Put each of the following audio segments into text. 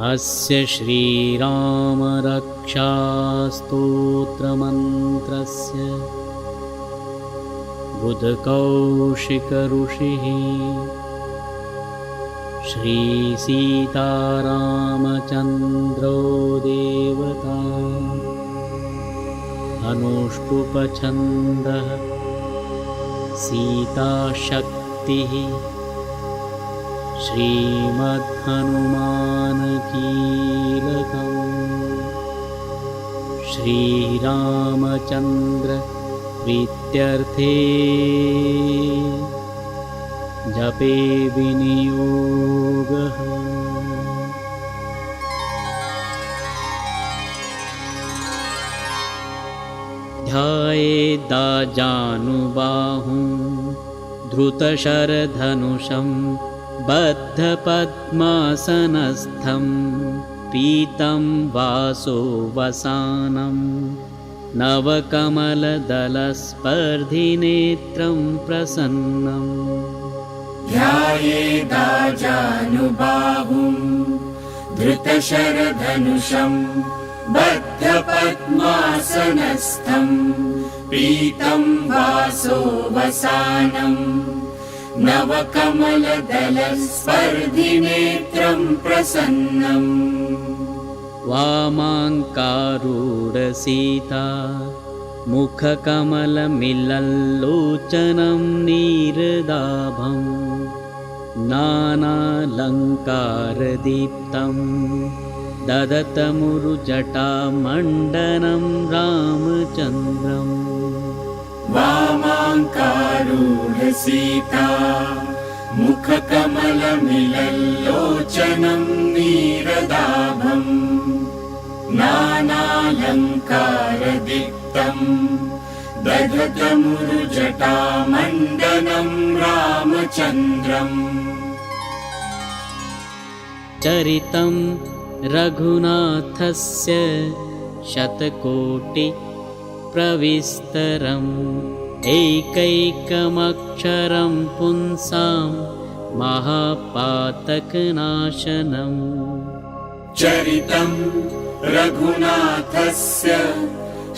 अस्य श्रीरामरक्षास्तोत्रमन्त्रस्य बुधकौशिकऋषिः श्रीसीतारामचन्द्रो देवता अनुष्टुप्छन्दः सीताशक्तिः श्रीमद्हनुमानकीलकम् श्रीरामचन्द्र प्रीत्यर्थे जपे विनियोगः। ध्यायेदाजानुबाहुं धृतशरधनुषं बद्धपद्मासनस्थं पीतं वासोवसानं नवकमलदलस्पर्धिनेत्रं प्रसन्नम्। ध्यायेदाजानुबाहुं धृतशरधनुषं बद्धपद्मासनस्थं पीतं वासोवसानं नवकमलदलस्पर्धिनेत्रं प्रसन्नम्। वामाङ्कारूढसीता मुखकमलमिलल्लोचनं नीरदाभं नानालङ्कारदीप्तं ददतमुरुजटामण्डनं रामचन्द्रम्। वामाङ्कारूढसीता मुखकमलमिलल्लोचनं नीरदाभं नानालङ्कारदीप्तं दधतमुरुजटामण्डनं रामचन्द्रम्। चरितं रघुनाथस्य शतकोटिप्रविस्तरम् एकैकमक्षरं पुंसां महापातकनाशनम्। चरितं रघुनाथस्य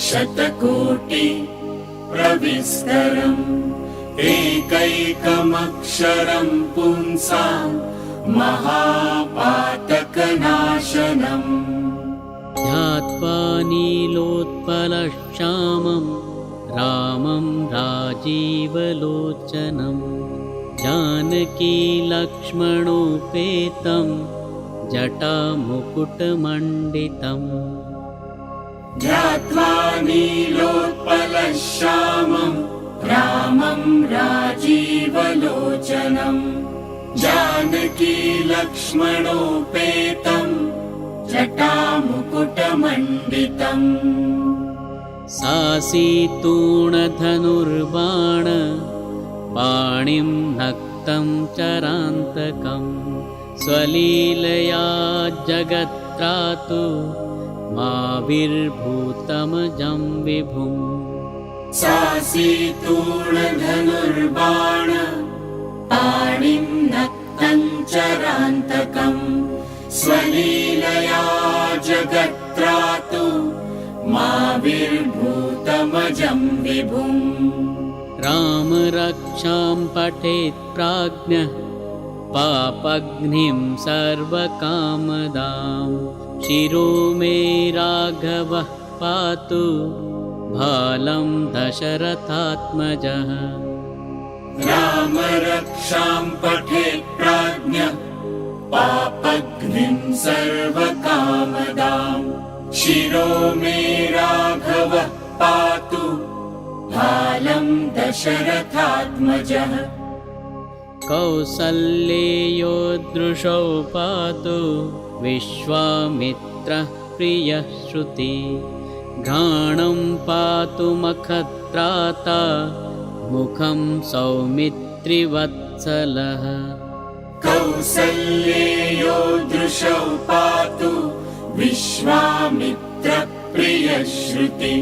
शतकोटिप्रविस्तरम् एकैकमक्षरं पुंसां महापातकनाशनम्। ध्यात्वा नीलोत्पलश्यामं रामं राजीवलोचनं जानकीलक्ष्मणोपेतं जटामुकुटमण्डितम्। ध्यात्वा नीलोत्पलश्यामं रामं राजीवलोचनं जानकीलक्ष्मणोपेतं जटामुकुटमण्डितम्। सासीतूणधनुर्बाण पाणिं नक्तं चरान्तकं स्वलीलया जगत्त्रातु माविर्भूतमजं विभुम्। सासीतूणधनुर्बाण पाणिं नक्तं चरान्तकं स्वलीलया जगत्त्रातु माविर्भूतमजं विभुम्। रामरक्षां पठेत् प्राज्ञः पापघ्निं सर्वकामदां शिरो मे राघवः पातु भालं दशरथात्मजः। रामरक्षां पठेत् प्राज्ञः पापघ्निं सर्वकामदां शिरो मे राघवः पातु भालं दशरथात्मजः। कौसल्येयो दृशौ पातु विश्वामित्रः प्रियः श्रुति घ्राणं पातु मखत्राता मुखं सौमित्रिवत्सलः। कौसल्येयो दृशौ पातु विश्वामित्रप्रियश्रुति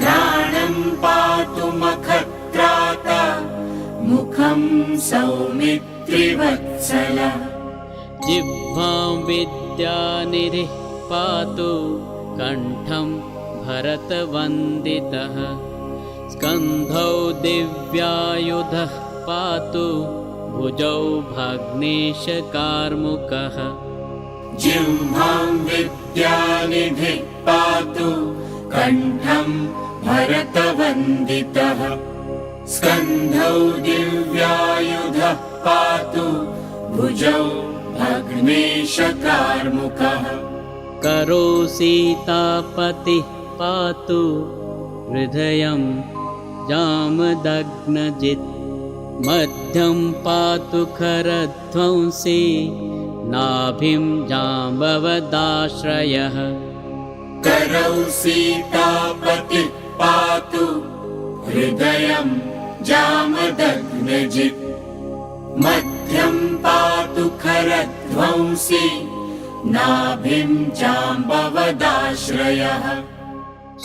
घ्राणं पातु मखत्राता मुखं सौमित्रिवत्सलः। जिह्वां विद्या विद्यानिधिः पातु कण्ठं भरतवन्दितः स्कन्धौ दिव्यायुधः पातु भुजौ भग्नेशकार्मुकः जिह्वां विद्यानिधिः पातु कण्ठं भरतवन्दितः स्कन्धौ दिव्यायुधः पातु भुजौ भग्नेशकार्मुकः करो सीतापतिः पातु हृदयं जामदग्नजित् मध्यं पातु खरध्वंसी नाभिं जाम्बवदाश्रयः करौ सीतापतिः पातु हृदयं जामदग्नजित् मध्यं पातु खरध्वंसी नाभिं जाम्बवदाश्रयः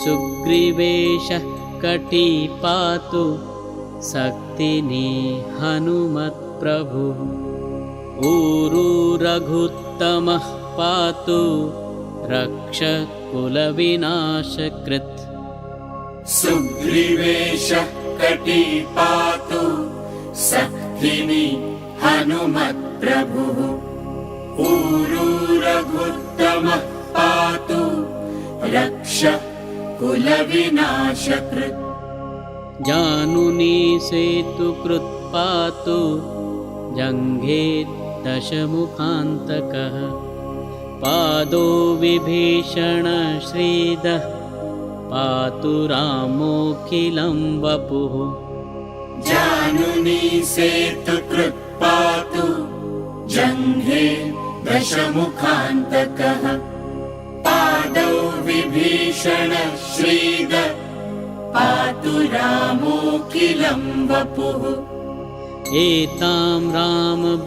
सुग्रीवेशः कटी पातु शक्तिनी हनुमत्प्रभुः ऊरू रघुत्तमः पातु रक्षकुलविनाशकृत् सुग्रीवेशः कटी पातु शक्तिनी हनुमत्प्रभुः ऊरू रघुत्तमः पातु रक्षकुलविनाशकृत् जानुनी सेतुकृत् पातु जङ्घे दशमुखान्तकः पादो विभीषणश्रीदः पातु रामोऽखिलं वपुः जानुनी सेतुकृत् पातु जङ्घे दशमुखान्तकः पादौ विभीषणश्रीदः पातु रामोऽखिलं वपुः एतां रामबलोपेतां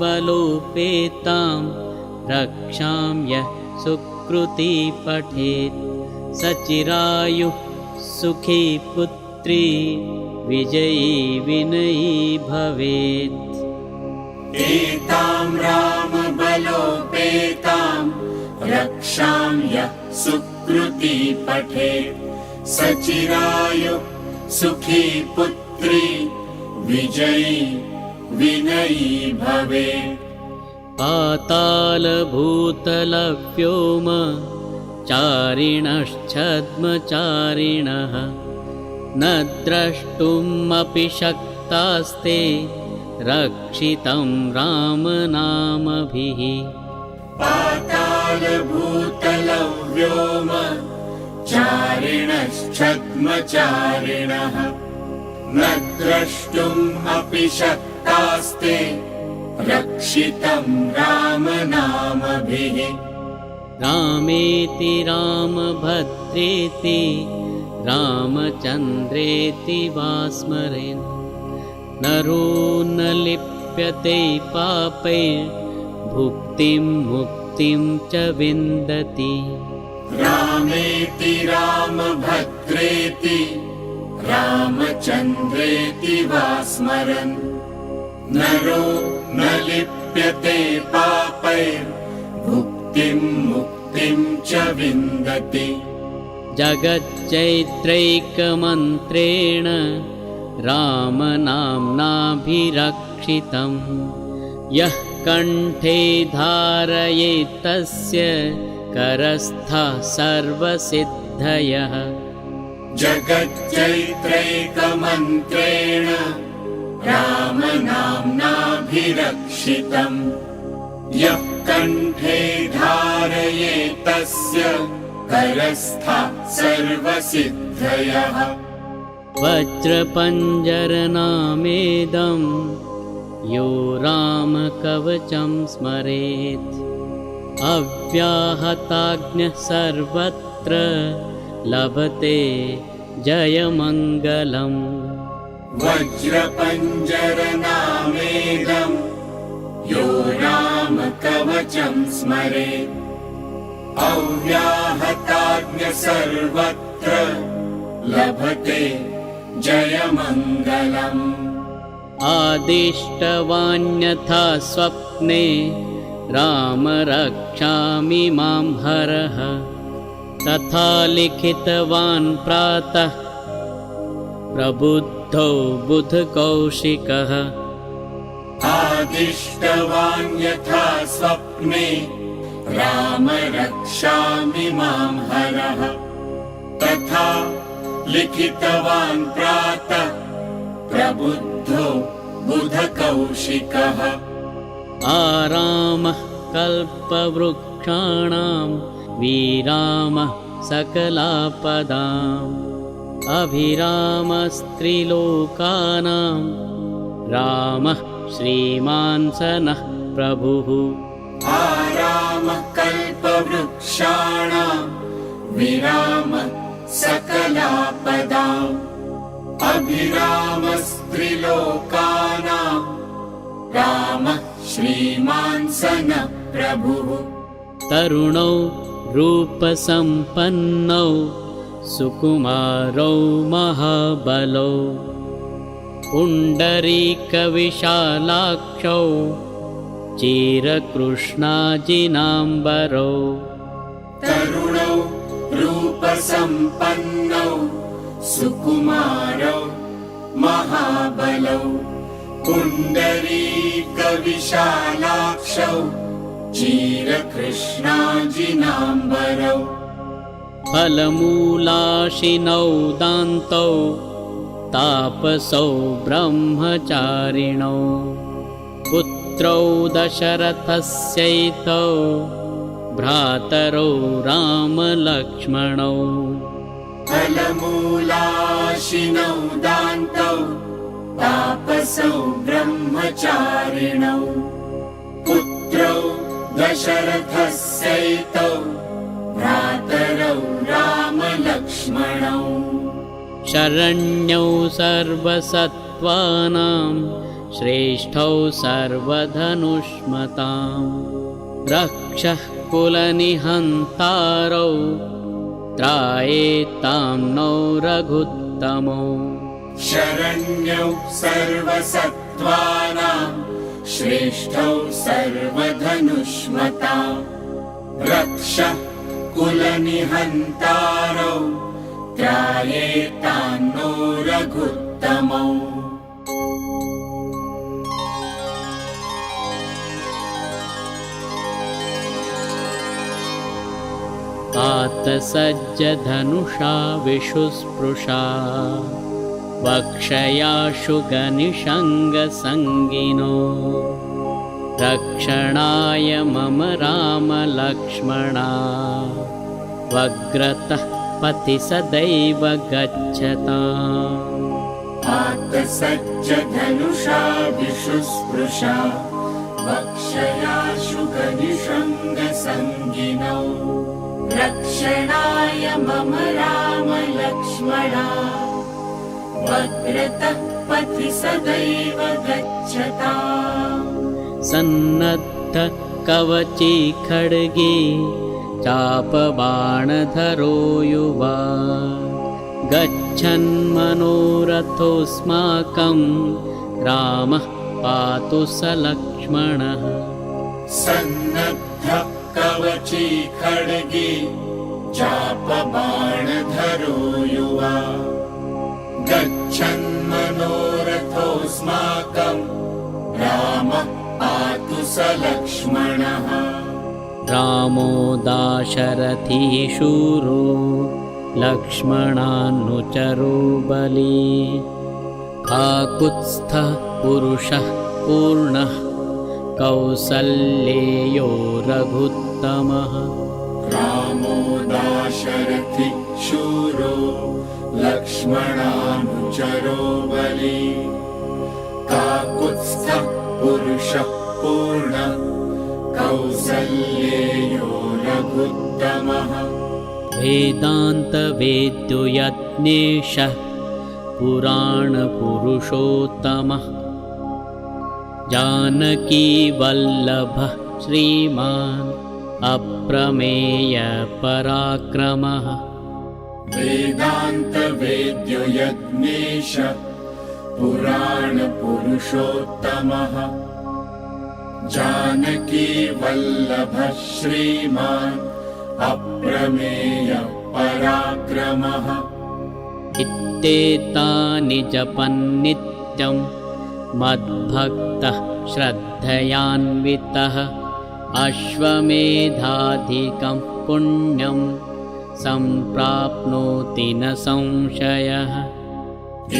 रक्षां यः सुकृती पठेत् सचिरायुः सुखी पुत्री विजयी विनयी भवेत् एतां रामबलोपेतां रक्षां यः सुकृती पठेत् सचिरायुः सुखी पुत्री विजयी विनयी भवेत् पातालभूतलव्योम चारिणश्छद्मचारिणः न द्रष्टुमपि शक्तास्ते रक्षितं रामनामभिः पातालभूतलव्योम चारिणश्छद्मचारिणः न द्रष्टुम् अपि शक्तास्ते रक्षितं रामनामभिः रामेति रामभद्रेति रामचन्द्रेति वा स्मरेन् नरो न लिप्यते पापैर्भुक्तिं मुक्तिं च विन्दति रामेति रामभद्रेति रामचन्द्रेति वा स्मरन् नरो न लिप्यते पापैर्भुक्तिं मुक्तिं च विन्दति जगच्चैत्रैकमन्त्रेण रामनाम्नाभिरक्षितं यः कण्ठे धारयेत् तस्य करस्थः सर्वसिद्धयः जगच्चैत्रैकमन्त्रेण रामनाम्नाभिरक्षितं यः कण्ठे धारयेत् तस्य करस्थः सर्वसिद्धयः वज्रपञ्जरनामेदं यो रामकवचं स्मरेत् अव्याहताज्ञः सर्वत्र लभते जयमङ्गलम् वज्रपञ्जरनामेदं यो रामकवचं स्मरेत् अव्याहताज्ञः सर्वत्र लभते जयमङ्गलम् आदिष्टवान्यथा स्वप्ने राम रक्षामि मां हरः। तथा लिखितवान् प्रातः प्रबुद्धो बुधकौशिकः। आदिष्टवान् यथा स्वप्ने राम रक्षामि मां हरः। तथा लिखितवान् प्रातः प्रबुद्धो बुधकौशिकः। आरामः कल्पवृक्षाणां विरामः सकलापदाम्। अभिरामस्त्रिलोकानां रामः श्रीमान् स नः प्रभुः। आरामः कल्पवृक्षाणां विरामः सकलापदाम्। अभिरामस्त्रिलोकानां रामः श्रीमान् स नः प्रभुः। तरुणौ रूपसम्पन्नौ सुकुमारौ महाबलौ। पुण्डरीकविशालाक्षौ चिरकृष्णाजिनाम्बरौ। तरुणौ रूपसम्पन्नौ सुकुमारौ महाबलौ। पुण्डरीकविशालाक्षौ चिरकृष्णाजिनाम्बरौ। फलमूलाशिनौ दान्तौ तापसौ ब्रह्मचारिणौ। पुत्रौ दशरथस्यैतौ भ्रातरौ रामलक्ष्मणौ। फलमूलाशिनौ दान्तौ तापसौ ब्रह्मचारिणौ। पुत्रौ दशरथस्यैतौ भ्रातरौ रामलक्ष्मणौ। शरण्यौ सर्वसत्त्वानां श्रेष्ठौ सर्वधनुष्मताम्। रक्षः कुलनिहन्तारौ त्रायेतां नौ रघुत्तमौ। शरण्यौ सर्वसत्त्वानां श्रेष्ठौ सर्वधनुष्मताम्। रक्षः कुलनिहन्तारौ त्रायेतां नो रघुत्तमौ। आतसज्जधनुषा विशुस्पृशा वक्षयाशु गनिषङ्गसङ्गिनो। रक्षणाय मम रामलक्ष्मणा वग्रतः पथि सदैव गच्छताम्। आतसज्जधनुषा विशुस्पृशा वक्षयाशु गनिषङ्गसङ्गिनौ। रक्षणाय मम रामलक्ष्मणा वग्रतः पथि सदैव गच्छताम्। सन्नद्ध कवची खड्गे चापबाणधरो युवा। गच्छन्मनोरथोऽस्माकं रामः पातु स लक्ष्मणः। सन्नद्ध कवची खड्गे चापबाणधरो युवा। गच्छन्मनोरथोऽस्माकं रामः पातु स लक्ष्मणः। रामो दाशरथी शूरो लक्ष्मणानुचरो बली। काकुत्स्थः पुरुषः पूर्णः कौसल्येयो रघुत्तमः। रामो दाशरथी शूरो लक्ष्मणानुचरो बली। काकुत्स्थः पुरुषः पूर्णः कौसल्येयो रघुत्तमः। वेदान्तवेद्यो यज्ञेशः पुराणपुरुषोत्तमः। जानकीवल्लभः श्रीमान् अप्रमेयपराक्रमः। वेदान्तवेद्यो यज्ञेश पुराणपुरुषोत्तमः। जानकी वल्लभः श्रीमान् अप्रमेय पराक्रमः इत्येतानि जपन्नित्यं मद्भक्तः श्रद्धयान्वितः अश्वमेधाधिकं पुण्यं सम्प्राप्नोति न संशयः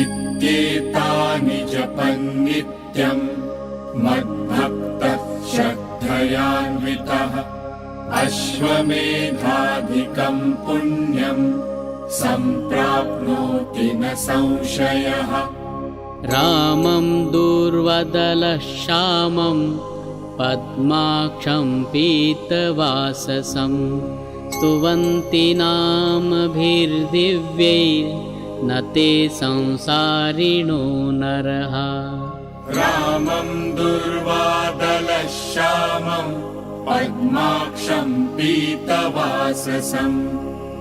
इत्येतानि जपन्नित्यं मद्भक्तः श्रद्धयान्वितः अश्वमेधाधिकं पुण्यं सम्प्राप्नोति न संशयः रामं दूर्वदलश्यामं पद्माक्षं पीतवाससं स्तुवन्ति नामभिर्दिव्यैर्न ते संसारिणो नरः रामं दुर्वादलश्यामं पद्माक्षं पीतवाससं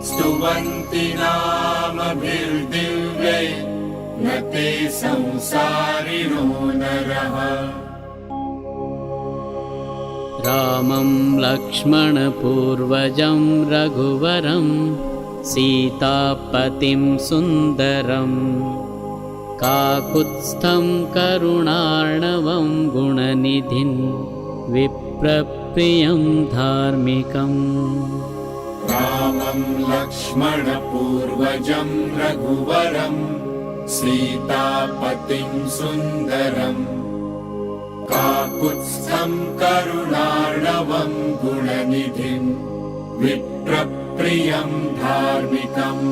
स्तुवन्ति नामभिर्दिव्यै न ते संसारिणो नरः रामं लक्ष्मणपूर्वजं रघुवरं सीतापतिं सुन्दरं काकुत्स्थं करुणार्णवं गुणनिधिं विप्रप्रियं धार्मिकम् रामं लक्ष्मणपूर्वजं रघुवरं सीतापतिं सुन्दरं काकुत्स्थं करुणार्णवं गुणनिधिं विप्रप्रियं धार्मिकम्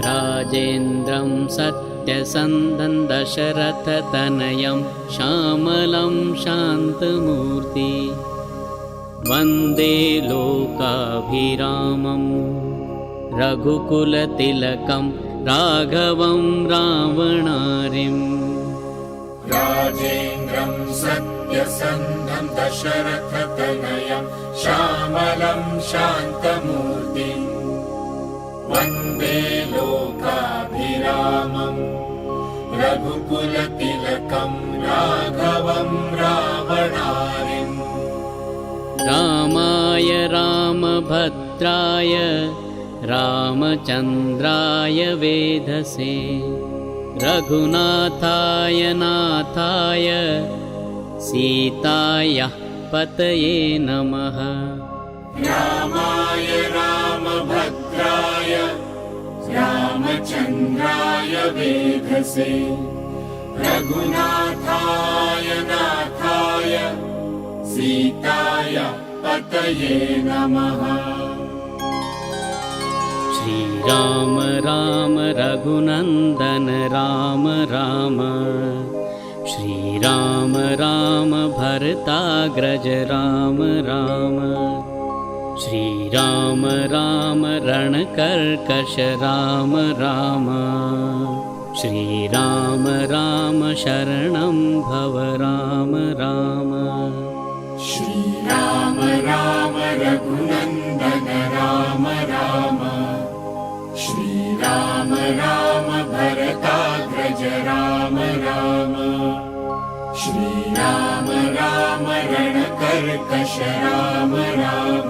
राजेन्द्रं सत्यसन्धं दशरथतनयं श्यामलं शान्तमूर्ति वन्दे लोकाभिरामं रघुकुलतिलकं राघवं रावणारिम् राजेन्द्रं सत्यसन्धं दशरथतनयं श्यामलं शान्तमूर्तिं वन्दे लोकाभिरामं रघुकुलतिलकं राघवं रावणारिम् रामाय रामभद्राय रामचन्द्राय वेधसे रघुनाथाय नाथाय सीतायाः पतये नमः रामाय रामभद्राय रामचन्द्राय वेधसे रघुनाथाय नाथाय सीतायाः पतये नमः श्रीराम राम रघुनन्दन राम राम श्रीराम राम भरताग्रज राम राम श्रीराम राम रणकर्कश राम राम श्रीराम राम शरणं भव राम राम श्रीराम राम रघुनन्दन राम राम श्रीराम राम भरताग्रज राम राम श्रीराम राम रणकर्कश राम राम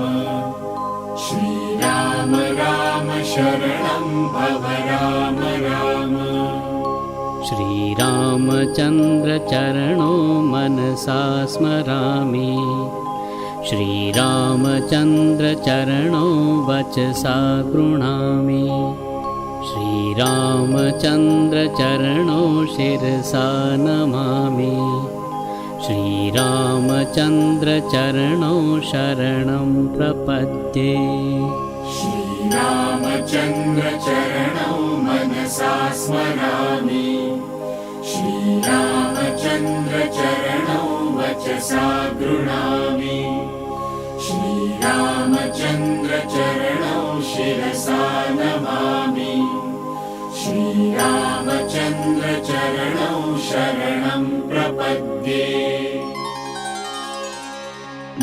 श्रीराम राम शरणं भव राम राम श्रीरामचन्द्र चरणो मनसा स्मरामि श्रीरामचन्द्र चरणो वचसा गृह्णामि श्रीरामचन्द्र चरणो शिरसा नमामि श्रीरामचन्द्र चरणो शरणं प्रपद्ये श्रीरामचन्द्र चरणौ मनसा स्मरामि श्रीरामचन्द्र चरणौ वचसा गृह्णामि श्रीरामचन्द्र चरणौ शिरसा नमामि श्रीरामचन्द्र चरणौ शरणं प्रपद्ये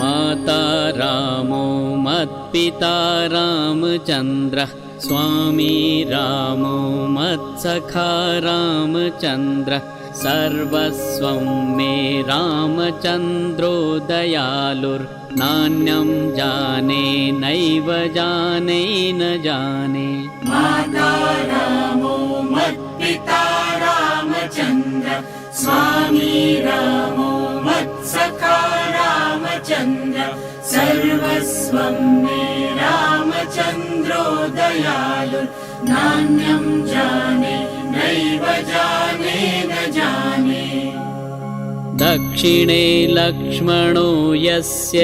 माता रामो मत्पिता रामचन्द्रः स्वामी रामो मत्सखा रामचन्द्रः सर्वस्वं मे रामचन्द्रो दयालुर्नान्यं जाने नैव जाने न जाने। माता रामो मत्पिता रामचन्द्र स्वामी रामो मत्सखा रामचन्द्र सर्वस्वं मे रामचन्द्रो दयालुर्नान्यं जाने नैव जाने न जाने। दक्षिणे लक्ष्मणो यस्य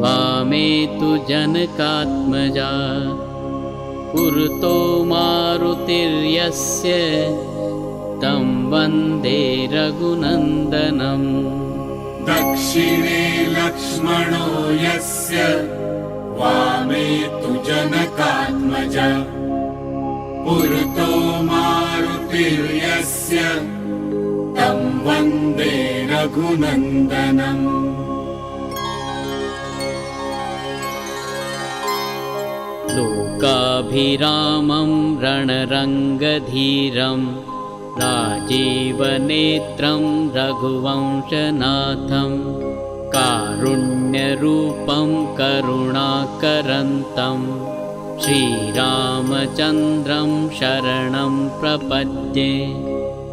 वामे तु जनकात्मजा पुरतो मारुतिर्यस्य तं वन्दे रघुनन्दनम्। दक्षिणे लक्ष्मणो यस्य वामे तु जनकात्मजा पुरतो मारुतिर्यस्य तं वन्दे रघुनन्दनम्। लोकाभिरामं रणरङ्गधीरं राजीवनेत्रं रघुवंशनाथं कारुण्यरूपं करुणाकरन्तं श्रीरामचन्द्रं शरणं प्रपद्ये।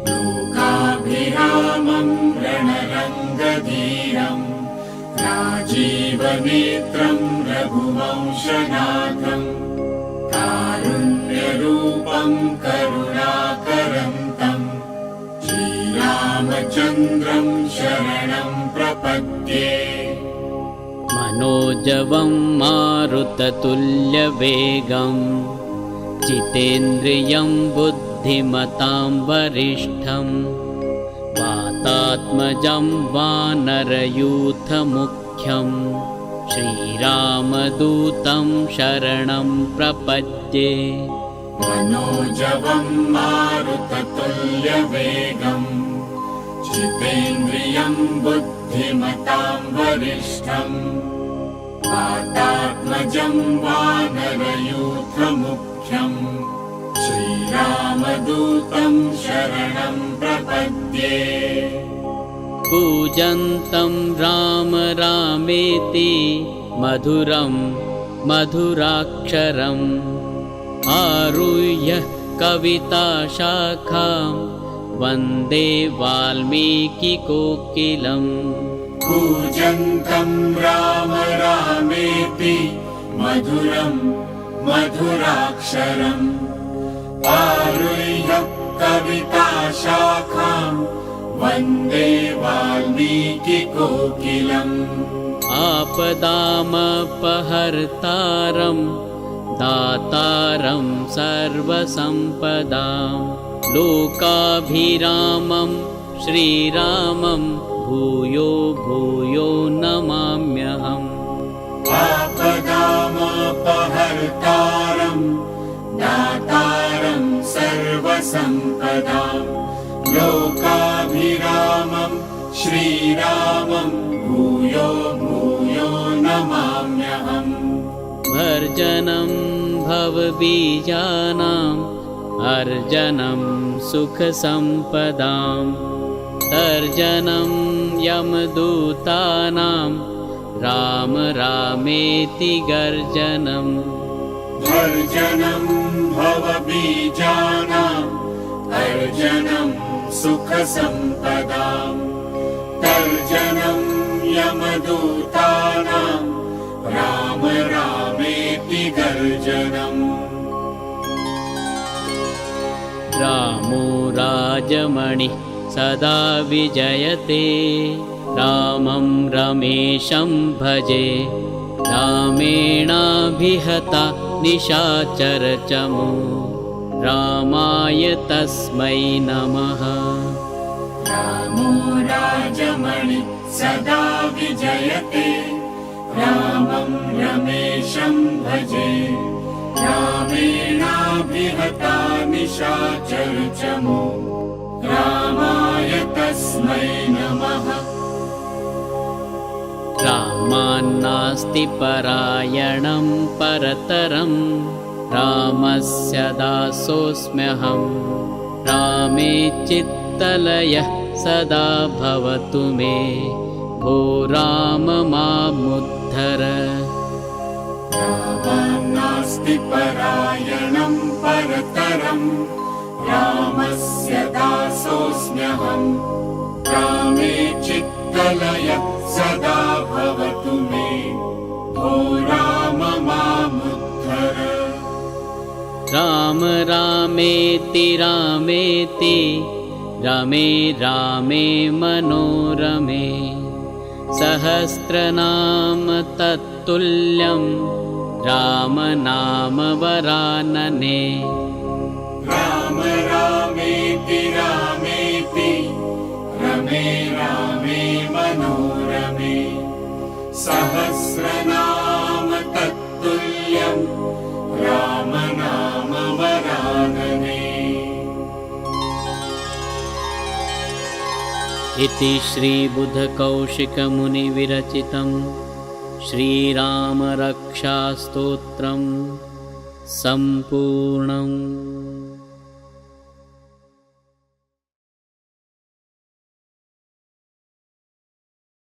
लोकाभिरामं रणरङ्गधीरं राजीवनेत्रं रघुवंशनाथं कारुण्यरूपं करुणाकरन्तं श्रीरामचन्द्रं शरणं प्रपद्ये। मनोजवं मारुततुल्यवेगं जितेन्द्रियं बुद्धिमतां वरिष्ठं वातात्मजं वानरयूथमुख्यं श्रीरामदूतं शरणं प्रपद्ये। मनोजवं मारुततुल्यवेगं जितेन्द्रियं बुद्धिमतां वरिष्ठं वातात्मजं वानरयूथमुख्यं श्रीरामदूतं शरणं प्रपद्ये। कूजन्तं राम रामेति मधुरं मधुराक्षरम् आरुह्य कविताशाखां वन्दे वाल्मीकिकोकिलम्। कूजन्तं राम रामेति मधुरं मधुराक्षरम् आरुह्य कविताशाखां वन्दे वाल्मीकिकोकिलम्। आपदामपहर्तारं दातारं सर्वसम्पदां लोकाभिरामं श्रीरामं भूयो भूयो नमाम्यहम्। आपदामपहर्तारं दातारं सर्वसम्पदां लोकाभिरामं श्रीरामं भूयो भूयो नमाम्यहम्। भर्जनं भवबीजानाम् अर्जनं सुखसम्पदां तर्जनं यमदूतानां राम रामेति गर्जनम्। भर्जनं भवबीजानाम् अर्जनं सुखसम्पदां तर्जनं यमदूतानां राम रामेति गर्जनम्। रामो राजमणिः सदा विजयते रामं रमेशं भजे रामेणाभिहता निशाचरचमो रामाय तस्मै नमः। रामो राजमणि सदा विजयते रामं रमेशं भजे रामेणाभिहता निशाचरचमो रामाय तस्मै नमः। रामान्नास्ति परायणं परतरं रामस्य दासोऽस्म्यहं रामे चित्त चित्तलयः सदा भवतु मे भो राम मामुद्धर रामान्नास्ति परायणं परतरं रामस्य दासोऽस्म्यहं रामे चित्तलयः सदा भवतु मे भो राम मामुद्धर राम रामेति रामेति रमे रामे मनोरमे सहस्रनाम तत्तुल्यं राम नाम वरानने राम रामेति रामेति रमे रामे मनोरमे सहस्रनाम तत्तुल्यं राम नाम वरानने इति श्रीबुधकौशिकमुनिविरचितं श्रीरामरक्षास्तोत्रं सम्पूर्णम्।